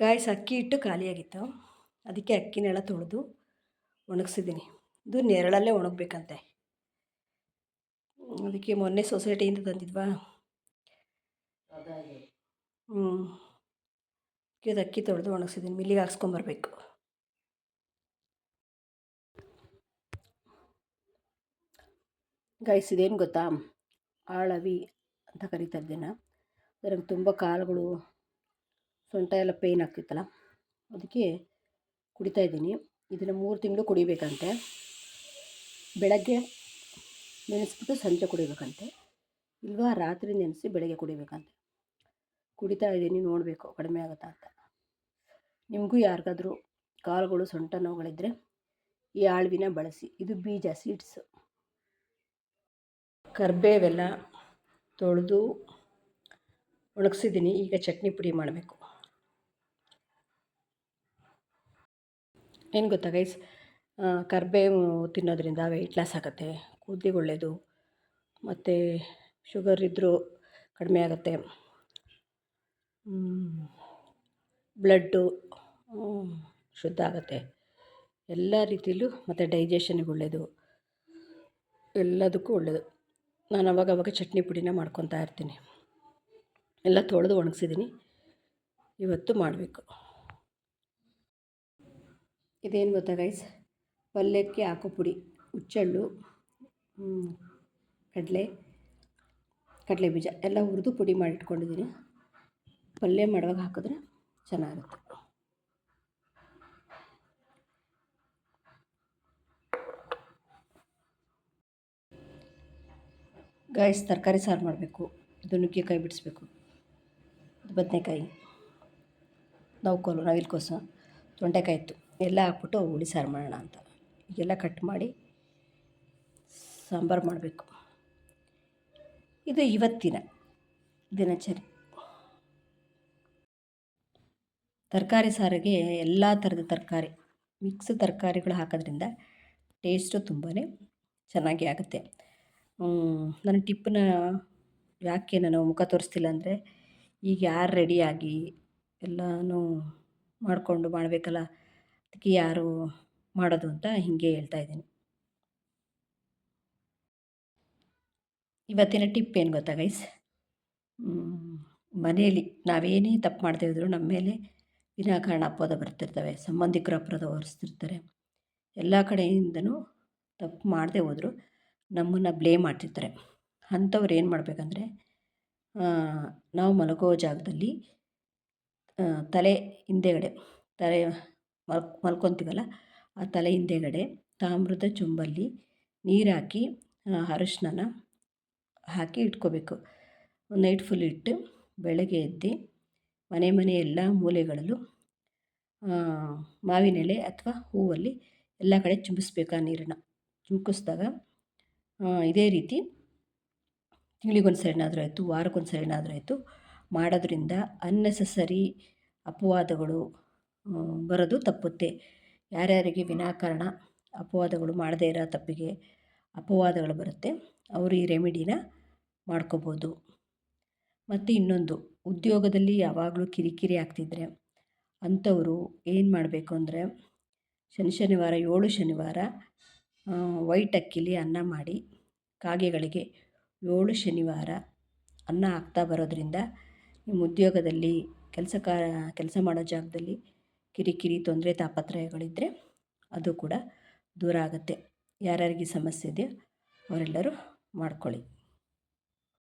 Guys ಅಕ್ಕಿ ಹಿಟ್ಟು ಖಾಲಿಯಾಗಿತ್ತು. ಅದಕ್ಕೆ ಅಕ್ಕಿನೆಲ್ಲ ತೊಳೆದು ಒಣಗಿಸಿದ್ದೀನಿ. ಇದು ನೆರಳಲ್ಲೇ ಒಣಗಬೇಕಂತೆ. ಅದಕ್ಕೆ ಮೊನ್ನೆ ಸೊಸೈಟಿಯಿಂದ ತಂದಿದ್ವಾ. ಇದು ಅಕ್ಕಿ ತೊಳೆದು ಒಣಗಿಸಿದ್ದೀನಿ. ಮಿಲ್ಲಿಗೆ ಹಾಕ್ಸ್ಕೊಂಬರ್ಬೇಕು. ಗಾಯ್ಸ್ ಇದೇನು ಗೊತ್ತಾ, ಆಳವಿ ಅಂತ ಕರಿತಾ ಇದ್ದೇನೆ. ಅದರಲ್ಲಿ ತುಂಬ ಕಾಲುಗಳು ಸೊಂಟ ಎಲ್ಲ ಪೇಯ್ನ್ ಆಗ್ತಿತ್ತಲ್ಲ, ಅದಕ್ಕೆ ಕುಡಿತಾ ಇದ್ದೀನಿ. ಇದನ್ನು 3 ತಿಂಗಳು ಕುಡಿಬೇಕಂತೆ. ಬೆಳಗ್ಗೆ ನೆನೆಸ್ಬಿಟ್ಟು ಸಂಜೆ ಕುಡಿಬೇಕಂತೆ, ಇಲ್ವಾ ರಾತ್ರಿ ನೆನೆಸಿ ಬೆಳಗ್ಗೆ ಕುಡಿಬೇಕಂತೆ. ಕುಡಿತಾ ಇದ್ದೀನಿ, ನೋಡಬೇಕು ಕಡಿಮೆ ಆಗುತ್ತಾ ಅಂತ. ನಿಮಗೂ ಯಾರಿಗಾದ್ರೂ ಕಾಲುಗಳು ಸೊಂಟ ನೋವುಗಳಿದ್ದರೆ ಈ ಆಳ್ವಿನ ಬಳಸಿ. ಇದು ಬೀಜ ಸೀಡ್ಸು. ಕರ್ಬೇವೆಲ್ಲ ತೊಳೆದು ಒಣಗಿಸಿದ್ದೀನಿ. ಈಗ ಚಟ್ನಿ ಪುಡಿ ಮಾಡಬೇಕು. ಏನು ಗೊತ್ತಾ ಗೈಸ್, ಕರ್ಬೇವು ತಿನ್ನೋದ್ರಿಂದ ವೆಯ್ಟ್ ಲಾಸ್ ಆಗುತ್ತೆ, ಕೂದಲಿಗೆ ಒಳ್ಳೆಯದು, ಮತ್ತು ಶುಗರ್ ಇದ್ದರೂ ಕಡಿಮೆ ಆಗುತ್ತೆ, ಬ್ಲಡ್ಡು ಶುದ್ಧ ಆಗುತ್ತೆ, ಎಲ್ಲ ರೀತಿಯಲ್ಲೂ, ಮತ್ತು ಡೈಜೆಷನ್ಗೆ ಒಳ್ಳೆಯದು, ಎಲ್ಲದಕ್ಕೂ ಒಳ್ಳೆಯದು. ನಾನು ಅವಾಗವಾಗ ಚಟ್ನಿ ಪುಡಿನ ಮಾಡ್ಕೊತಾ ಇರ್ತೀನಿ. ಎಲ್ಲ ತೊಳೆದು ಒಣಗಿಸಿದ್ದೀನಿ, ಇವತ್ತು ಮಾಡಬೇಕು. ಇದೇನು ಗೊತ್ತಾ ಗೈಸ್, ಪಲ್ಯಕ್ಕೆ ಹಾಕೋ ಪುಡಿ. ಹುಚ್ಚೆಳ್ಳು, ಕಡಲೆ ಬೀಜ ಎಲ್ಲ ಹುರಿದು ಪುಡಿ ಮಾಡಿ ಇಟ್ಕೊಂಡಿದ್ದೀನಿ. ಪಲ್ಯ ಮಾಡುವಾಗ ಹಾಕಿದ್ರೆ ಚೆನ್ನಾಗುತ್ತೆ. ಗೈಸ್ ತರಕಾರಿ ಸಾರು ಮಾಡಬೇಕು. ಇದು ನುಗ್ಗೆಕಾಯಿ ಬಿಡಿಸ್ಬೇಕು, ಬದನೆಕಾಯಿ, ನವಿಲುಕೋಸು, ತೊಂಡೆಕಾಯಿ ಇತ್ತು, ಎಲ್ಲ ಹಾಕ್ಬಿಟ್ಟು ಹುಳಿ ಸಾರು ಮಾಡೋಣ ಅಂತ. ಈಗೆಲ್ಲ ಕಟ್ ಮಾಡಿ ಸಾಂಬಾರು ಮಾಡಬೇಕು. ಇದು ಇವತ್ತಿನ ದಿನಚರಿ. ತರಕಾರಿ ಸಾರಿಗೆ ಎಲ್ಲ ಥರದ ತರಕಾರಿ, ಮಿಕ್ಸ್ ತರಕಾರಿಗಳು ಹಾಕೋದ್ರಿಂದ ಟೇಸ್ಟು ತುಂಬಾ ಚೆನ್ನಾಗಿ ಆಗುತ್ತೆ. ನನ್ನ ಟಿಪ್ಪನ್ನ ಯಾಕೆ ನಾನು ಮುಖ ತೋರಿಸ್ತಿಲ್ಲ ಅಂದರೆ, ಈಗ ಯಾರು ರೆಡಿಯಾಗಿ ಎಲ್ಲನೂ ಮಾಡಿಕೊಂಡು ಮಾಡಬೇಕಲ್ಲ, ಅದಕ್ಕೆ ಯಾರು ಮಾಡೋದು ಅಂತ ಹೀಗೆ ಹೇಳ್ತಾಯಿದ್ದೀನಿ. ಇವತ್ತಿನ ಟಿಪ್ ಏನು ಗೊತ್ತಾ ಗೈಸ್, ಮನೆಯಲ್ಲಿ ನಾವೇನೇ ತಪ್ಪು ಮಾಡದೇ ಇದ್ದರೂ ನಮ್ಮ ಮೇಲೆ ವಿನಾಕಾರಣ ಅಪವಾದ ಬರ್ತಿರ್ತವೆ. ಸಂಬಂಧಿಕರು ಅಪರಾಧ ಹೊರಿಸ್ತಿರ್ತಾರೆ. ಎಲ್ಲ ಕಡೆಯಿಂದನೂ ತಪ್ಪು ಮಾಡದೆ ಹೋದರೂ ನಮ್ಮನ್ನು ಬ್ಲೇಮ್ ಮಾಡ್ತಿರ್ತಾರೆ. ಅಂಥವ್ರು ಏನು ಮಾಡಬೇಕಂದ್ರೆ, ನಾವು ಮಲಗೋ ಜಾಗದಲ್ಲಿ ತಲೆ ಹಿಂದೆಗಡೆ, ಮಲ್ಕೊತೀವಲ್ಲ ಆ ತಲೆ ಹಿಂದೆಗಡೆ ತಾಮ್ರದ ಚೊಂಬಲ್ಲಿ ನೀರು ಹಾಕಿ ಅರಿಶಿನ ಹಾಕಿ ಇಟ್ಕೋಬೇಕು. ನೈಟ್ ಫುಲ್ ಇಟ್ಟು ಬೆಳಗ್ಗೆ ಎದ್ದು ಮನೆ ಎಲ್ಲ ಮೂಲೆಗಳಲ್ಲೂ ಮಾವಿನ ಎಲೆ ಅಥವಾ ಹೂವಲ್ಲಿ ಎಲ್ಲ ಕಡೆ ಚಿಮ್ಮಿಸ್ಬೇಕು. ಆ ನೀರನ್ನು ಚಿಮ್ಕಿಸಿದಾಗ ಇದೇ ರೀತಿ ತಿಂಗಳಿಗೊಂದು ಸರಿನಾದರೂ ಆಯಿತು, ವಾರಕ್ಕೊಂದು ಸರಿನಾದರೂ ಆಯಿತು ಮಾಡೋದ್ರಿಂದ ಅನ್ನೆಸೆಸರಿ ಅಪವಾದಗಳು ಬರೋದು ತಪ್ಪುತ್ತೆ. ಯಾರ್ಯಾರಿಗೆ ವಿನಾಕಾರಣ ಅಪವಾದಗಳು ಮಾಡದೇ ಇರೋ ತಪ್ಪಿಗೆ ಅಪವಾದಗಳು ಬರುತ್ತೆ, ಅವರು ಈ ರೆಮಿಡಿನ ಮಾಡ್ಕೋಬೋದು. ಮತ್ತು ಇನ್ನೊಂದು, ಉದ್ಯೋಗದಲ್ಲಿ ಯಾವಾಗಲೂ ಕಿರಿಕಿರಿ ಆಗ್ತಿದ್ರೆ ಅಂಥವರು ಏನು ಮಾಡಬೇಕು ಅಂದರೆ, ಶನಿವಾರ 7 ಶನಿವಾರ ವೈಟ್ ಅಕ್ಕಿಲಿ ಅನ್ನ ಮಾಡಿ ಕಾಗೆಗಳಿಗೆ 7 ಶನಿವಾರ ಅನ್ನ ಹಾಕ್ತಾ ಬರೋದ್ರಿಂದ ನಿಮ್ಮ ಉದ್ಯೋಗದಲ್ಲಿ ಕೆಲಸ ಮಾಡೋ ಜಾಗದಲ್ಲಿ ಕಿರಿಕಿರಿ, ತೊಂದರೆ, ತಾಪತ್ರಯಗಳಿದ್ದರೆ ಅದು ಕೂಡ ದೂರ ಆಗುತ್ತೆ. ಯಾರ್ಯಾರಿಗೆ ಸಮಸ್ಯೆ ಇದೆಯೋ ಅವರೆಲ್ಲರೂ ಮಾಡ್ಕೊಳ್ಳಿ.